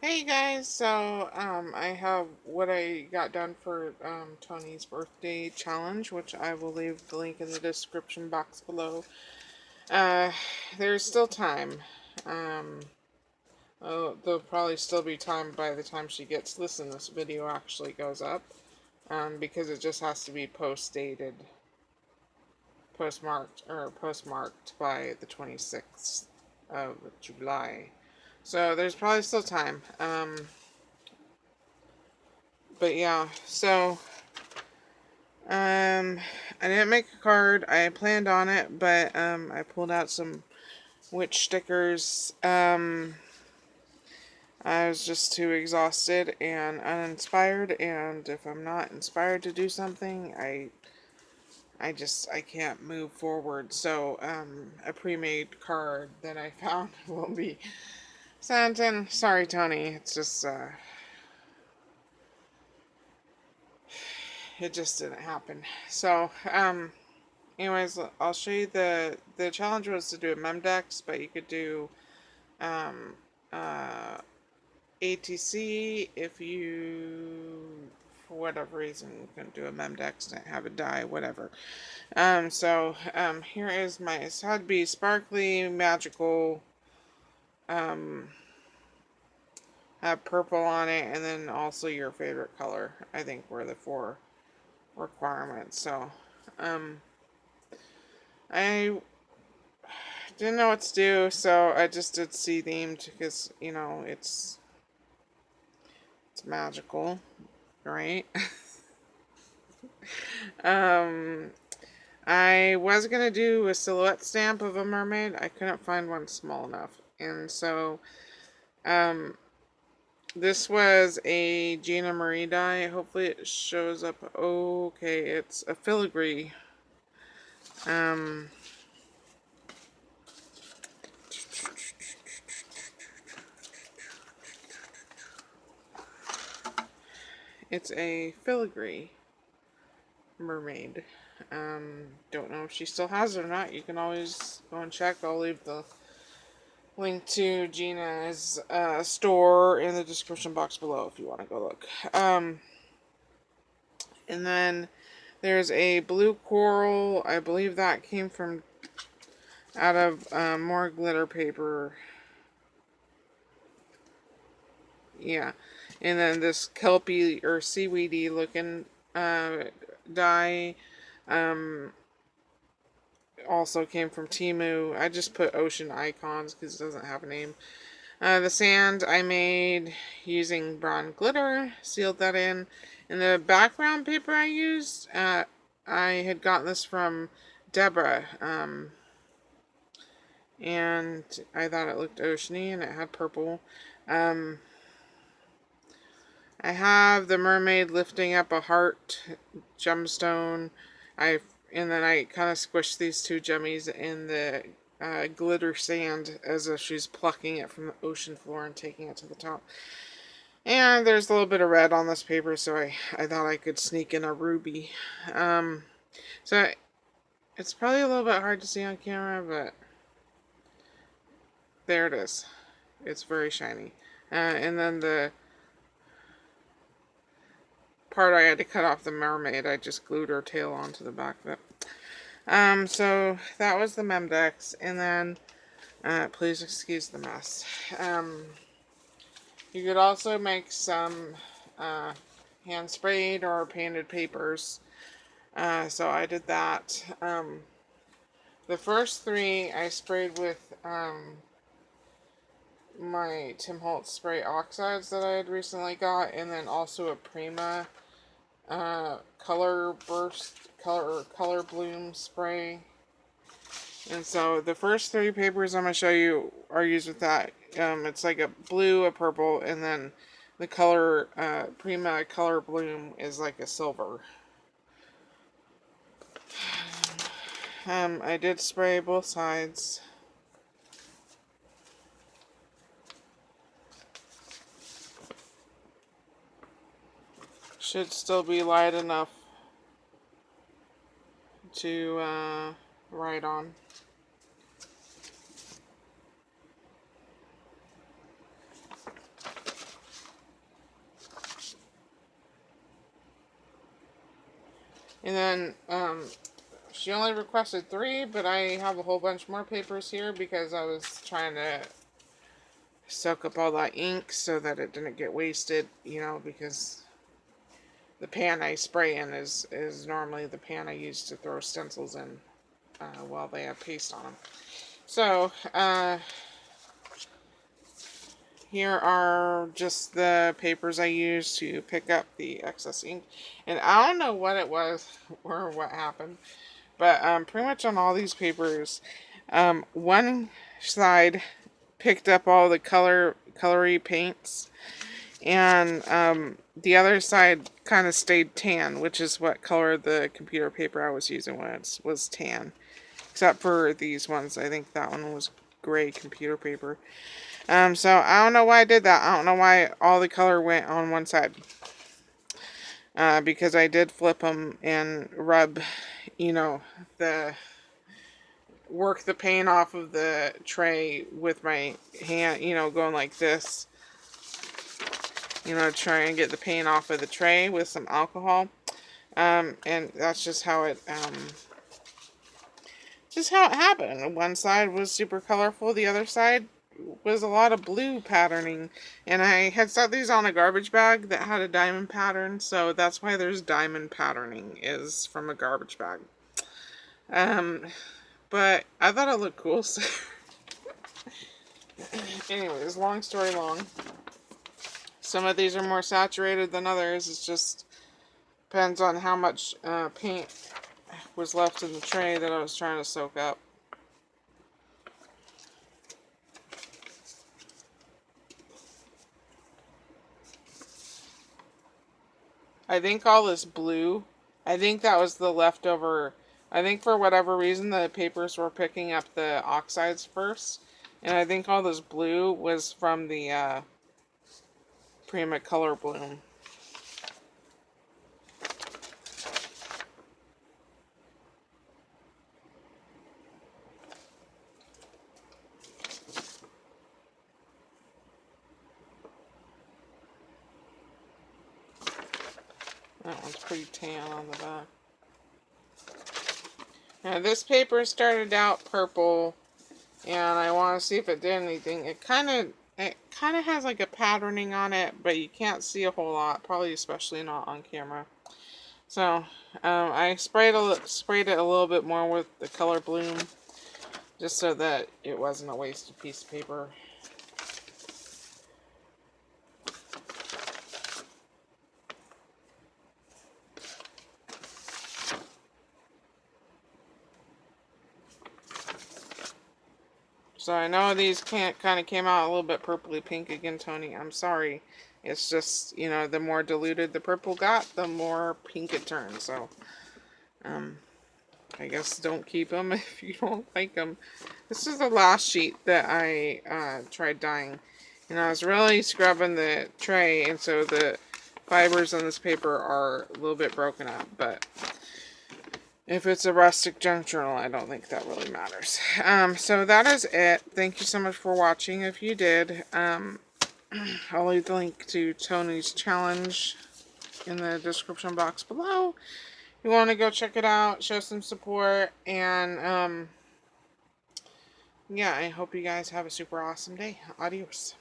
Hey guys, so I have what I got done for Tony's birthday challenge, which I will leave the link in the description box below. Uh, there's still time. Um, there'll probably still be time by the time she gets this video actually goes up, because it just has to be postmarked by the 26th of July. So there's probably still time. But yeah, so I didn't make a card. I planned on it, but I pulled out some witch stickers. I was just too exhausted and uninspired, and if I'm not inspired to do something, I can't move forward. So a pre-made card that I found will be sent in. Sorry, Tony. It's just it just didn't happen. So anyways, I'll show you the challenge was to do a Memdex, but you could do um, uh, ATC if you, for whatever reason, couldn't do a Memdex and have a die, whatever. Here is my, it had to be sparkly, magical, um, have purple on it, and then also your favorite color, I think were the four requirements. So, I didn't know what to do, so I just did sea themed because, you know, it's magical, right? um, I was gonna do a silhouette stamp of a mermaid. I couldn't find one small enough, and so um, this was a Gina Marie die. Hopefully, it shows up. Okay, it's a filigree. Um, it's a filigree mermaid. Don't know if she still has it or not. You can always go and check. I'll leave the link to Gina's store in the description box below if you want to go look. And then there's a blue coral. I believe that came from out of more glitter paper. Yeah. And then this kelpie or seaweedy looking dye. Um, also came from Timu. I just put ocean icons because it doesn't have a name. The sand I made using brown glitter, sealed that in. And the background paper I used, I had gotten this from Debra, and I thought it looked oceany and it had purple. Um, I have the mermaid lifting up a heart gemstone. And then I kind of squished these two gemmies in the glitter sand as if she's plucking it from the ocean floor and taking it to the top. And there's a little bit of red on this paper, so I thought I could sneak in a ruby. So it's probably a little bit hard to see on camera, but there it is. It's very shiny. And then the part I had to cut off the mermaid, I just glued her tail onto the back of it. So that was the Memdex, and then, please excuse the mess. You could also make some, hand sprayed or painted papers. So I did that. The first three I sprayed with, my Tim Holtz spray oxides that I had recently got, and then also a Prima color bloom spray. And so the first three papers I'm going to show you are used with that. It's like a blue, a purple, and then the color Prima color bloom is like a silver. I did spray both sides. Should still be light enough to write on. And then she only requested 3, but I have a whole bunch more papers here because I was trying to soak up all that ink so that it didn't get wasted, you know, because the pan I spray in is normally the pan I use to throw stencils in while they have paste on them. So, here are just the papers I used to pick up the excess ink. And I don't know what it was or what happened, but pretty much on all these papers, one side picked up all the colory paints, and the other side kind of stayed tan, which is what color the computer paper I was using was tan. Except for these ones. I think that one was gray computer paper. So I don't know why I did that. I don't know why all the color went on one side. Because I did flip them and rub, you know, work the paint off of the tray with my hand, you know, going like this. You know, try and get the paint off of the tray with some alcohol. And that's just how it happened. One side was super colorful, the other side was a lot of blue patterning, and I had set these on a garbage bag that had a diamond pattern, so that's why there's diamond patterning, is from a garbage bag. But I thought it looked cool, so anyways, long story long, some of these are more saturated than others. It just depends on how much paint was left in the tray that I was trying to soak up. I think all this blue, I think that was the leftover. I think for whatever reason the papers were picking up the oxides first. And I think all this blue was from the Prima Color Bloom. That one's pretty tan on the back. Now this paper started out purple, and I want to see if it did anything. It kind of has like a patterning on it, but you can't see a whole lot, probably especially not on camera. So I sprayed it a little bit more with the Color Bloom, just so that it wasn't a wasted piece of paper. So I know these kind of came out a little bit purpley pink again, Toni. I'm sorry. It's just, you know, the more diluted the purple got, the more pink it turned. So, I guess don't keep them if you don't like them. This is the last sheet that I tried dyeing. And I was really scrubbing the tray, and so the fibers on this paper are a little bit broken up. But if it's a rustic junk journal, I don't think that really matters. So that is it. Thank you so much for watching. If you did, I'll leave the link to Toni's challenge in the description box below. You want to go check it out, show some support, and yeah, I hope you guys have a super awesome day. Adios.